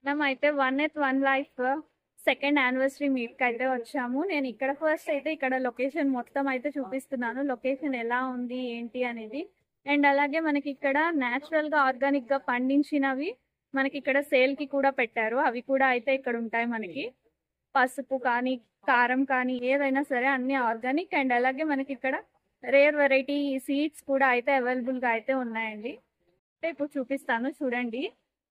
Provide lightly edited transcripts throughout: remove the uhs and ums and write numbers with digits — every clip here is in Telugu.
మేమైతే 1 Life సెకండ్ యానివర్సరీ మీట్కి అయితే వచ్చాము. నేను ఇక్కడ ఫస్ట్ అయితే ఇక్కడ లొకేషన్ మొత్తం అయితే చూపిస్తున్నాను, లొకేషన్ ఎలా ఉంది ఏంటి అనేది. అండ్ అలాగే మనకి ఇక్కడ న్యాచురల్గా ఆర్గానిక్గా పండించినవి మనకి ఇక్కడ సేల్కి కూడా పెట్టారు. అవి కూడా అయితే ఇక్కడ ఉంటాయి. మనకి పసుపు కానీ కారం కానీ ఏదైనా సరే అన్ని ఆర్గానిక్. అండ్ అలాగే మనకి ఇక్కడ రేర్ వెరైటీ సీడ్స్ కూడా అయితే అవైలబుల్గా అయితే ఉన్నాయండి. ఇప్పుడు చూపిస్తాను చూడండి,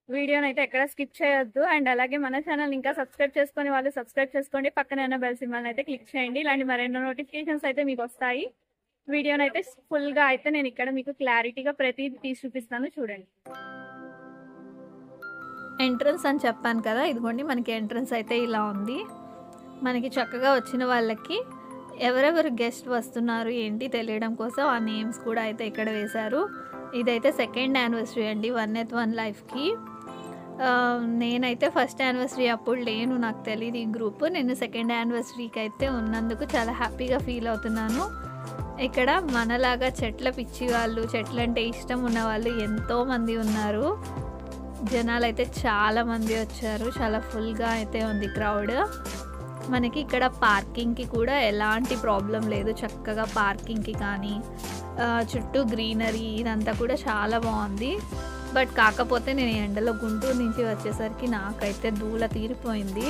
వీడియోని అయితే ఎక్కడ స్కిప్ చేయొద్దు. అండ్ అలాగే మన ఛానల్ ఇంకా సబ్స్క్రైబ్ చేసుకుని వాళ్ళు సబ్స్క్రైబ్ చేసుకోండి, పక్కన ఉన్న బెల్ సింబల్ అయితే క్లిక్ చేయండి. ఇలాంటి మరెన్నో నోటిఫికేషన్స్ అయితే మీకు వస్తాయి. వీడియోని అయితే ఫుల్గా అయితే నేను ఇక్కడ మీకు క్లారిటీగా ప్రతిదీ తీసి చూపిస్తాను చూడండి. ఎంట్రన్స్ అని చెప్పాను కదా, ఇదిగోండి మనకి ఎంట్రన్స్ అయితే ఇలా ఉంది. మనకి చక్కగా వచ్చిన వాళ్ళకి ఎవరెవరు గెస్ట్ వస్తున్నారు ఏంటి తెలియడం కోసం ఆ నేమ్స్ కూడా అయితే ఇక్కడ వేశారు. ఇదైతే సెకండ్ యానివర్సరీ అండి 1 Lifeకి. నేనైతే ఫస్ట్ యానివర్సరీ అప్పుడు లేను, నాకు తెలియదు ఈ గ్రూప్. నేను సెకండ్ యానివర్సరీకి అయితే ఉన్నందుకు చాలా హ్యాపీగా ఫీల్ అవుతున్నాను. ఇక్కడ మనలాగా చెట్ల పిచ్చి వాళ్ళు, చెట్లంటే ఇష్టం ఉన్న వాళ్ళు ఎంతోమంది ఉన్నారు. జనాలు అయితే చాలామంది వచ్చారు, చాలా ఫుల్గా అయితే ఉంది క్రౌడ్. మనకి ఇక్కడ పార్కింగ్కి కూడా ఎలాంటి ప్రాబ్లం లేదు, చక్కగా పార్కింగ్కి కానీ చుట్టూ గ్రీనరీ ఇదంతా కూడా చాలా బాగుంది. బట్ కాకపోతే నేను ఎండలో గుంటూరు నుంచి వచ్చేసరికి నాకైతే దూల తీరిపోయింది.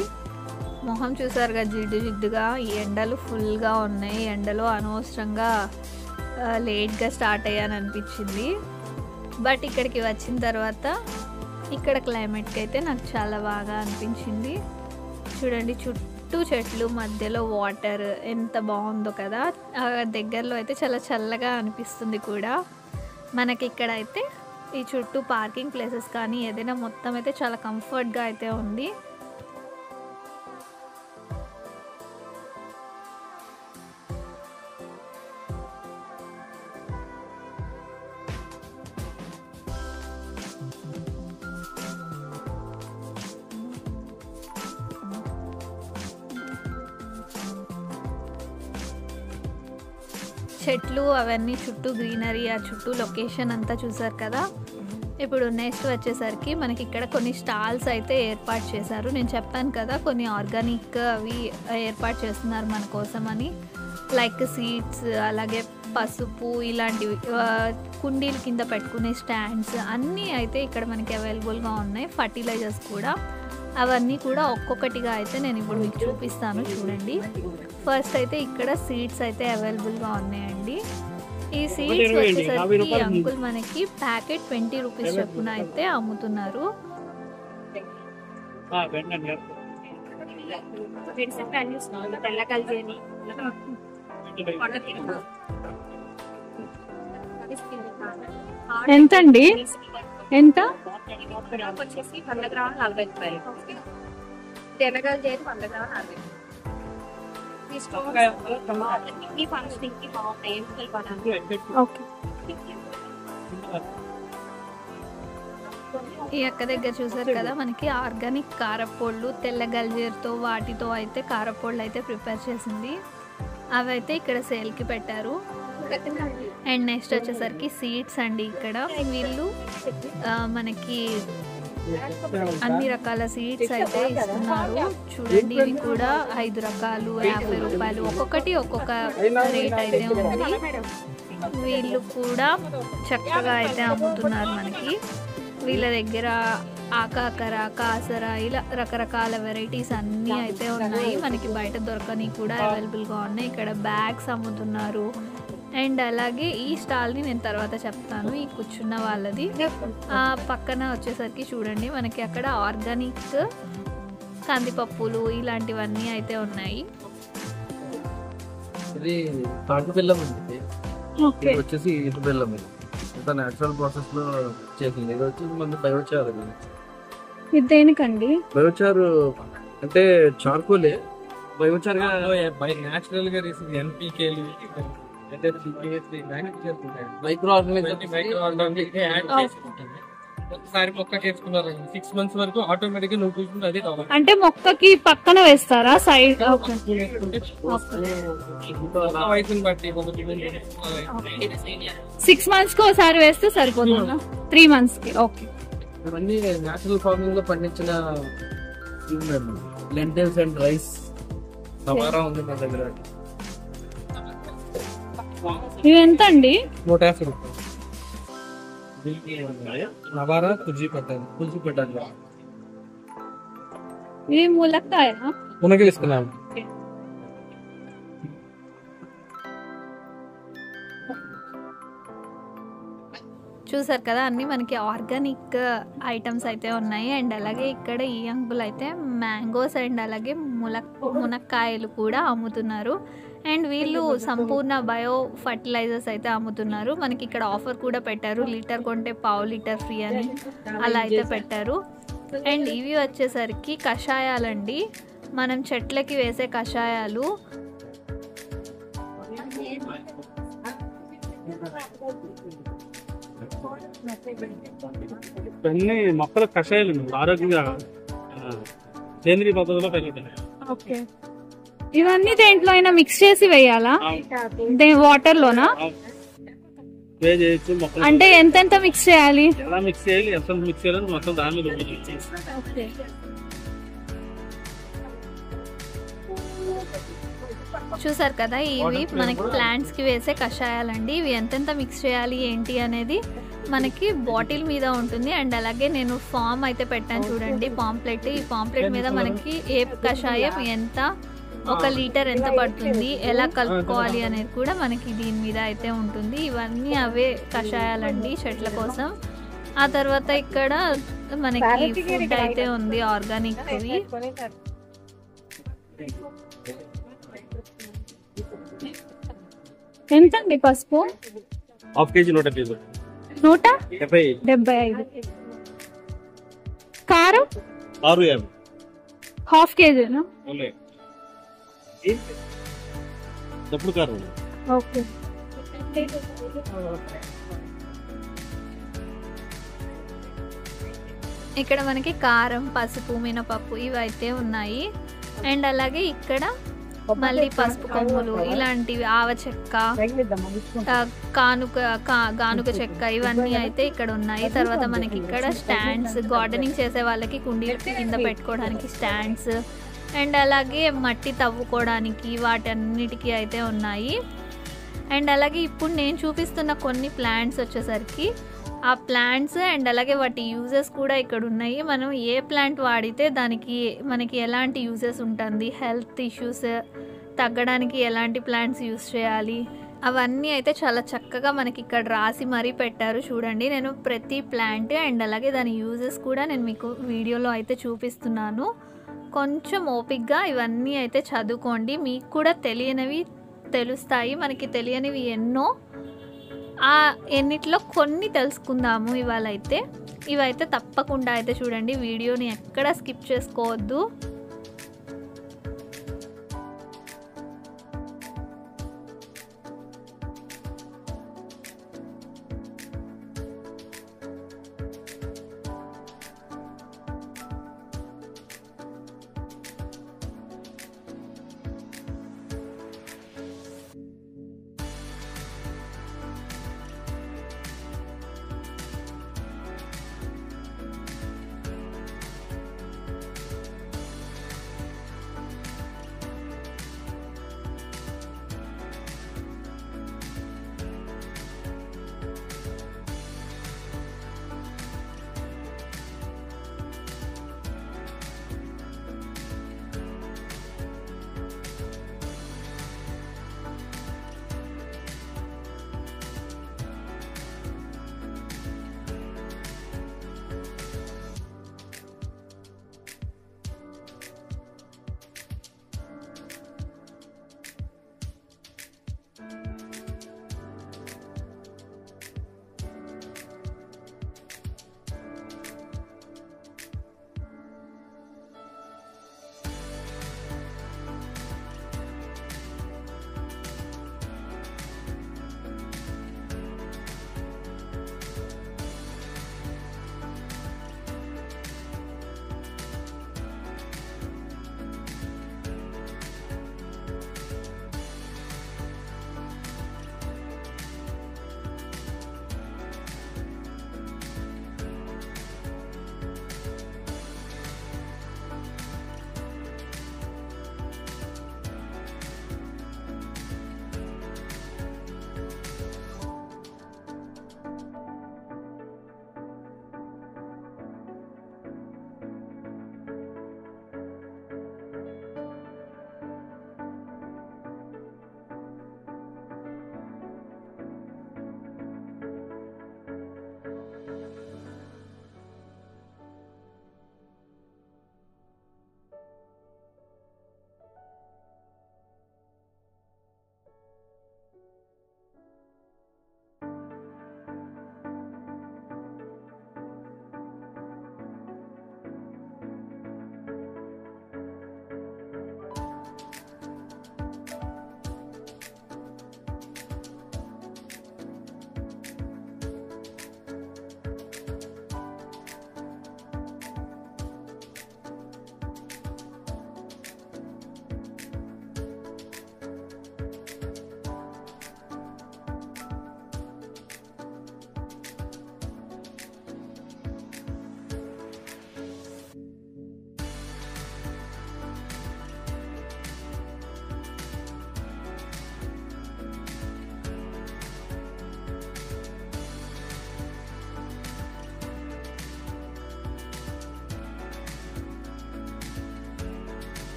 మొహం చూసారుగా జిడ్డు జిడ్డుగా, ఈ ఎండలు ఫుల్గా ఉన్నాయి. ఎండలో అనవసరంగా లేట్గా స్టార్ట్ అయ్యాను అనిపించింది. బట్ ఇక్కడికి వచ్చిన తర్వాత ఇక్కడ క్లైమేట్కి అయితే నాకు చాలా బాగా అనిపించింది. చూడండి చుట్టూ చెట్లు, మధ్యలో వాటర్ ఎంత బాగుందో కదా. దగ్గరలో అయితే చాలా చల్లగా అనిపిస్తుంది కూడా. మనకి ఇక్కడ అయితే ఈ చుట్టూ పార్కింగ్ ప్లేసెస్ కానీ ఏదైనా మొత్తం అయితే చాలా కంఫర్ట్గా అయితే ఉంది. చెట్లు అవన్నీ చుట్టూ గ్రీనరీ, ఆ చుట్టూ లొకేషన్ అంతా చూసారు కదా. ఇప్పుడు నెక్స్ట్ వచ్చేసరికి మనకి ఇక్కడ కొన్ని స్టాల్స్ అయితే ఏర్పాటు చేశారు. నేను చెప్పాను కదా కొన్ని ఆర్గానిక్ అవి ఏర్పాటు చేస్తున్నారు మన కోసం అని. లైక్ సీడ్స్, అలాగే పసుపు, ఇలాంటివి కుండీల కింద పెట్టుకునే స్టాండ్స్ అన్నీ అయితే ఇక్కడ మనకి అవైలబుల్గా ఉన్నాయి. ఫర్టిలైజర్స్ కూడా, అవన్నీ కూడా ఒక్కొక్కటిగా అయితే నేను ఇప్పుడు మీకు చూపిస్తాను చూడండి. ఫస్ట్ అయితే ఇక్కడ సీడ్స్ అయితే అవైలబుల్గా ఉన్నాయండి. ఈ సీడ్స్ వచ్చేసరికి అంకుల్ మనకి ప్యాకెట్ 20 రూపీస్ చొప్పున అయితే అమ్ముతున్నారు. ఎంతండి? ఎంత? వచ్చేసి 100 గ్రాములు 40 రూపాయలు. తెల్లగలు చేసి 100 గ్రాములు 40. ఈ అక్క దగ్గర చూసారు కదా మనకి ఆర్గానిక్ కారపొళ్ళు, తెల్ల గల్జీర్తో వాటితో అయితే కారపొళ్ళు అయితే ప్రిపేర్ చేసింది. అవి అయితే ఇక్కడ సేల్కి పెట్టారు. అండ్ నెక్స్ట్ వచ్చేసరికి సీడ్స్ అండి. ఇక్కడ వీళ్ళు మనకి అన్ని రకాల సీడ్స్ అయితే ఇస్తున్నారు. చూడండి ఇవి కూడా 5 రకాలు 50 రూపాయలు, ఒక్కొక్కటి ఒక్కొక్క రేట్ అయితే ఉంది. వీళ్ళు కూడా చక్కగా అయితే అమ్ముతున్నారు మనకి. వీళ్ళ దగ్గర ఆకాకర, కాసర ఇలా రకరకాల వెరైటీస్ అన్నీ అయితే ఉన్నాయి. మనకి బయట దొరకని కూడా అవైలబుల్గా ఉన్నాయి. ఇక్కడ బ్యాగ్స్ అమ్ముతున్నారు. అండ్ అలాగే ఈ స్టాల్ని నేను తర్వాత చెప్తాను, ఈ కూర్చున్న వాళ్ళది. ఆ పక్కన వచ్చేసరికి చూడండి మనకి అక్కడ ఆర్గానిక్ కందిపప్పులు ఇలాంటివన్నీ అయితే ఉన్నాయి. ఇది తాటి బెల్లం అండి, వచ్చేసి ఇటు బెల్లం. ఇంత న్యాచురల్ ప్రాసెస్ లో చేసింది. ఇది వచ్చి మన బయోచార్. ఇది దేనికండి? బయోచార్ అంటే చార్కోలే. బయోచార్ గా న్యాచురల్ గా ఎన్పీకేలు మైక్రో ఒకసారి మొక్క చేసుకున్నారు 6 months వరకు ఆటోమేటిక్ గా నువ్వు అదే కావాలి. అంటే మొక్కకి పక్కన వేస్తారా సైడ్? వయసుని బట్టి 6 months కి ఒకసారి వేస్తే సరిపోతుందా? 3 months కి? ఓకే. ఇవన్నీ నేచురల్ ఫార్మింగ్ లో పండించిన లెంటిల్స్ అండ్ రైస్ నవారా ఉంది మన దగ్గర. ఇవి ఎంత అండి? 150 రూపాయలు. నవారా కుజీ పెట్టాలి. ఇది ములక్కాయ మునగలు ఇస్తున్నాము. చూసారు కదా అన్నీ మనకి ఆర్గానిక్ ఐటమ్స్ అయితే ఉన్నాయి. అండ్ అలాగే ఇక్కడ ఈ అంకుల్ అయితే మ్యాంగోస్ అండ్ అలాగే మునక్కాయలు కూడా అమ్ముతున్నారు. అండ్ వీళ్ళు సంపూర్ణ బయో ఫర్టిలైజర్స్ అయితే అమ్ముతున్నారు. మనకి ఇక్కడ ఆఫర్ కూడా పెట్టారు, లీటర్ కొంటే పావు లీటర్ ఫ్రీ అని అలా అయితే పెట్టారు. అండ్ ఇవి వచ్చేసరికి కషాయాలండి, మనం చెట్లకి వేసే కషాయాలు. ఇవన్నీ మొక్కల కషాయాలు ఆరోగ్యంగా సేంద్రీయ పద్ధతిలో పెరుగుతాయి. ఓకే. ఇవన్నీ దేంట్లో అయినా మిక్స్ చేసి వేయాలా? వాటర్ లోనా? స్ప్రే చేయొచ్చు. మొక్కలు అంటే ఎంతెంత మిక్స్ చేయాలి? ఎలా మిక్స్ చేయాలి, ఎంత మిక్స్ చేయాలని మొత్తం దాని మీద ఉంటుంది. చూసారు కదా ఇవి మనకి ప్లాంట్స్ కి వేసే కషాయాలండి. ఇవి ఎంతెంత మిక్స్ చేయాలి ఏంటి అనేది మనకి బాటిల్ మీద ఉంటుంది. అండ్ అలాగే నేను ఫామ్ అయితే పెట్టాను చూడండి, పాంప్లెట్. ఈ పాంప్లెట్ మీద మనకి ఏ కషాయం ఎంత, ఒక లీటర్ ఎంత పడుతుంది, ఎలా కలుపుకోవాలి అనేది కూడా మనకి దీని మీద అయితే ఉంటుంది. ఇవన్నీ అవే కషాయాలండి చెట్ల కోసం. ఆ తర్వాత ఇక్కడ మనకి ఫుడ్ అయితే ఉంది ఆర్గానిక్. ఎంతండి పసుపు? Half KG 175. 175. కారం 650. హాఫ్ కేజీనా? తప్పుడు కారం. ఓకే. ఇక్కడ మనకి కారం, పసుపు, మినపప్పు ఇవి అయితే ఉన్నాయి. అండ్ అలాగే ఇక్కడ మళ్ళీ పసుపు కొమ్ములు ఇలాంటివి, ఆవ చెక్క, గానుక చెక్క ఇవన్నీ అయితే ఇక్కడ ఉన్నాయి. తర్వాత మనకి ఇక్కడ స్టాండ్స్, గార్డెనింగ్ చేసే వాళ్ళకి కుండీల కింద పెట్టుకోవడానికి స్టాండ్స్, అండ్ అలాగే మట్టి తవ్వుకోవడానికి వాటన్నిటికీ అయితే ఉన్నాయి. అండ్ అలాగే ఇప్పుడు నేను చూపిస్తున్న కొన్ని ప్లాంట్స్ వచ్చేసరికి ఆ ప్లాంట్స్ అండ్ అలాగే వాటి యూజెస్ కూడా ఇక్కడ ఉన్నాయి. మనం ఏ ప్లాంట్ వాడితే దానికి మనకి ఎలాంటి యూజెస్ ఉంటుంది, హెల్త్ ఇష్యూస్ తగ్గడానికి ఎలాంటి ప్లాంట్స్ యూజ్ చేయాలి, అవన్నీ అయితే చాలా చక్కగా మనకి ఇక్కడ రాసి మరీ పెట్టారు. చూడండి, నేను ప్రతి ప్లాంట్ అండ్ అలాగే దాని యూజెస్ కూడా నేను మీకు వీడియోలో అయితే చూపిస్తున్నాను. కొంచెం ఓపిక్గా ఇవన్నీ అయితే చదువుకోండి, మీకు కూడా తెలియనివి తెలుస్తాయి. మనకి తెలియనివి ఎన్నో, ఆ ఎన్నిట్లో కొన్ని తెలుసుకుందాము ఇవాళ అయితే. ఇవైతే తప్పకుండా అయితే చూడండి, వీడియోని ఎక్కడ స్కిప్ చేసుకోవద్దు.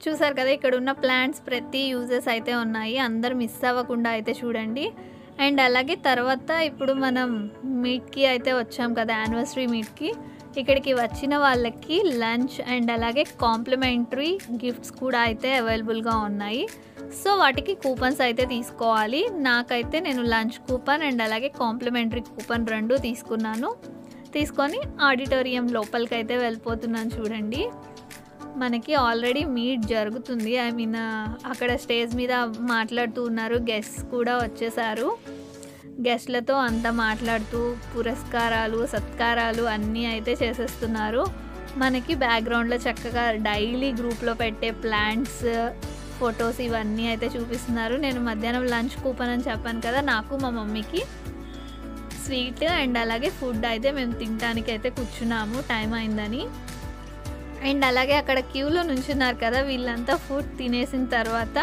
చూసారు కదా ఇక్కడ ఉన్న ప్లాంట్స్ ప్రతి యూజెస్ అయితే ఉన్నాయి, అందరు మిస్ అవ్వకుండా అయితే చూడండి. అండ్ అలాగే తర్వాత ఇప్పుడు మనం మీట్కి అయితే వచ్చాం కదా, యానివర్సరీ మీట్కి. ఇక్కడికి వచ్చిన వాళ్ళకి లంచ్ అండ్ అలాగే కాంప్లిమెంటరీ గిఫ్ట్స్ కూడా అయితే అవైలబుల్గా ఉన్నాయి. సో వాటికి కూపన్స్ అయితే తీసుకోవాలి. నాకైతే నేను లంచ్ కూపన్ అండ్ అలాగే కాంప్లిమెంటరీ కూపన్ 2 తీసుకున్నాను. తీసుకొని ఆడిటోరియం లోపలికి అయితే వెళ్ళిపోతున్నాను. చూడండి మనకి ఆల్రెడీ మీట్ జరుగుతుంది, ఐ మీన్ అక్కడ స్టేజ్ మీద మాట్లాడుతూ ఉన్నారు, గెస్ట్స్ కూడా వచ్చేసారు. గెస్ట్లతో అంతా మాట్లాడుతూ పురస్కారాలు సత్కారాలు అన్నీ అయితే చేసేస్తున్నారు. మనకి బ్యాక్గ్రౌండ్లో చక్కగా డైలీ గ్రూప్లో పెట్టే ప్లాంట్స్ ఫొటోస్ ఇవన్నీ అయితే చూపిస్తున్నారు. నేను మధ్యాహ్నం లంచ్ కూపన్ అని చెప్పాను కదా, నాకు మా మమ్మీకి స్వీట్ అండ్ అలాగే ఫుడ్ అయితే మేము తినడానికి అయితే కూర్చున్నాము, టైం అయిందని. అండ్ అలాగే అక్కడ క్యూలో నుంచున్నారు కదా, వీళ్ళంతా ఫుడ్ తినేసిన తర్వాత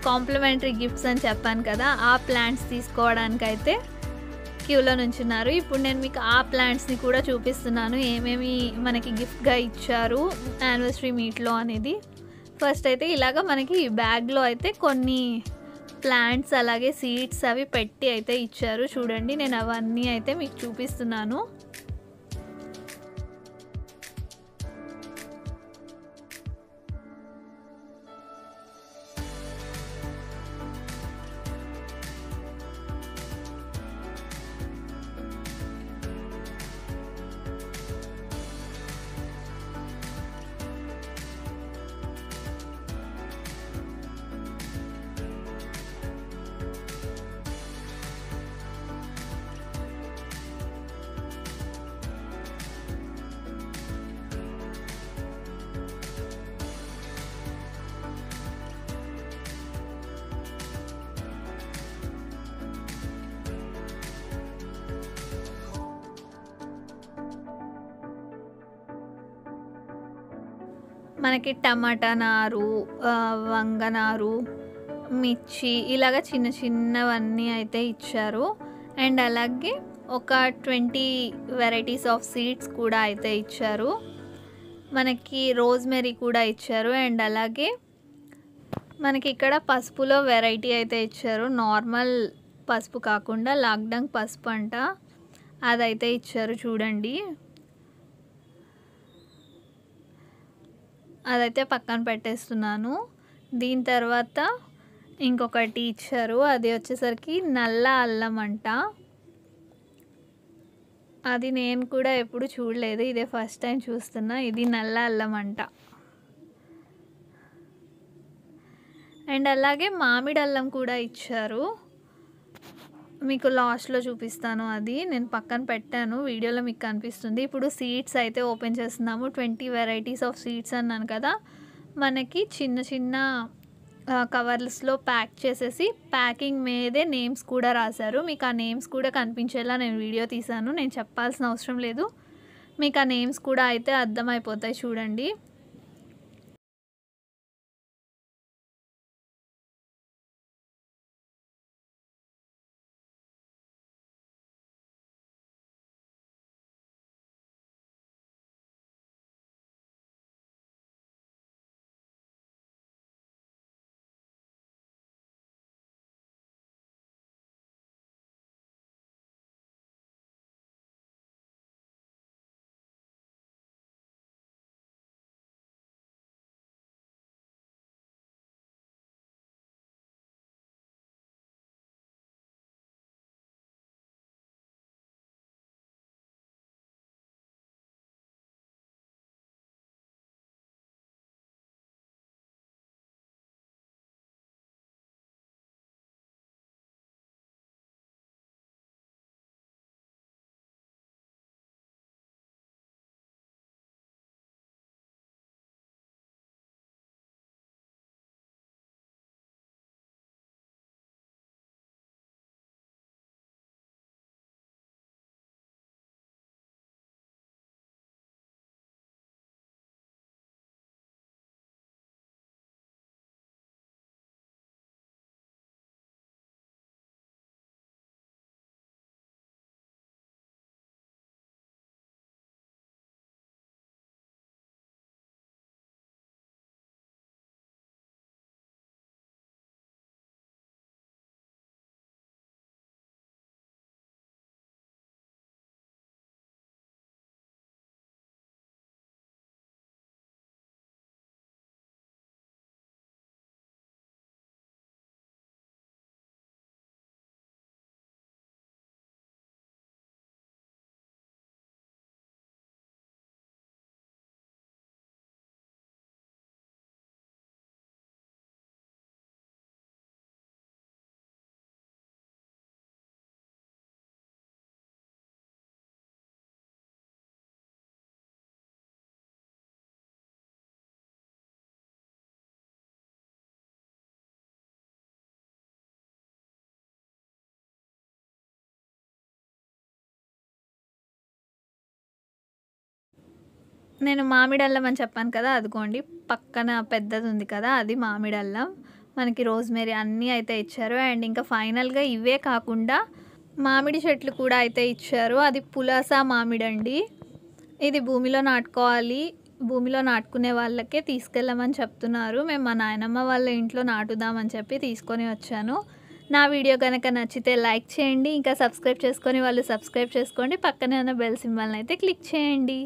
కాంప్లిమెంటరీ గిఫ్ట్స్ అని చెప్పాను కదా, ఆ ప్లాంట్స్ తీసుకోవడానికి అయితే క్యూలో నుంచున్నారు. ఇప్పుడు నేను మీకు ఆ ప్లాంట్స్ని కూడా చూపిస్తున్నాను, ఏమేమి మనకి గిఫ్ట్గా ఇచ్చారు యానివర్సరీ మీట్లో అనేది. ఫస్ట్ అయితే ఇలాగ మనకి బ్యాగ్లో అయితే కొన్ని ప్లాంట్స్ అలాగే సీడ్స్ అవి పెట్టి అయితే ఇచ్చారు. చూడండి నేను అవన్నీ అయితే మీకు చూపిస్తున్నాను. మనకి టమాటా నారు, వంగ నారు, మిర్చి ఇలాగ చిన్న చిన్నవన్నీ అయితే ఇచ్చారు. అండ్ అలాగే ఒక 20 వెరైటీస్ ఆఫ్ సీడ్స్ కూడా అయితే ఇచ్చారు. మనకి రోజ్మెరీ కూడా ఇచ్చారు. అండ్ అలాగే మనకి ఇక్కడ పసుపులో వెరైటీ అయితే ఇచ్చారు, నార్మల్ పసుపు కాకుండా లాక్డంగ్ పసుపు అంట, అదైతే ఇచ్చారు. చూడండి అదైతే పక్కన పెట్టేస్తున్నాను. దీని తర్వాత ఇంకొకటి ఇచ్చారు, అది వచ్చేసరికి నల్ల అల్లం అంట. అది నేను కూడా ఎప్పుడు చూడలేదు, ఇదే ఫస్ట్ టైం చూస్తున్నా. ఇది నల్ల అల్లం అంట. అండ్ అలాగే మామిడి అల్లం కూడా ఇచ్చారు, మీకు లాస్ట్లో చూపిస్తాను, అది నేను పక్కన పెట్టాను, వీడియోలో మీకు కనిపిస్తుంది. ఇప్పుడు సీడ్స్ అయితే ఓపెన్ చేస్తున్నాము. 20 వెరైటీస్ ఆఫ్ సీడ్స్ అన్నాను కదా, మనకి చిన్న చిన్న కవర్స్లో ప్యాక్ చేసేసి ప్యాకింగ్ మీదే నేమ్స్ కూడా రాశారు. మీకు ఆ నేమ్స్ కూడా కనిపించేలా నేను వీడియో తీశాను, నేను చెప్పాల్సిన అవసరం లేదు, మీకు ఆ నేమ్స్ కూడా అయితే అర్థమైపోతాయి. చూడండి నేను మామిడి అల్లం అని చెప్పాను కదా, అదిగోండి పక్కన పెద్దది ఉంది కదా, అది మామిడి అల్లం. మనకి రోజ్మేరీ అన్నీ అయితే ఇచ్చారు. అండ్ ఇంకా ఫైనల్గా ఇవే కాకుండా మామిడి చెట్లు కూడా అయితే ఇచ్చారు. అది పులాస మామిడి అండి. ఇది భూమిలో నాటుకోవాలి, భూమిలో నాటుకునే వాళ్ళకే తీసుకెళ్ళమని చెప్తున్నారు. మేము మా నాయనమ్మ వాళ్ళ ఇంట్లో నాటుదామని చెప్పి తీసుకొని వచ్చాను. నా వీడియో కనుక నచ్చితే లైక్ చేయండి, ఇంకా సబ్స్క్రైబ్ చేసుకొని వాళ్ళు సబ్స్క్రైబ్ చేసుకోండి, పక్కనే ఉన్న బెల్ సింబల్ని అయితే క్లిక్ చేయండి.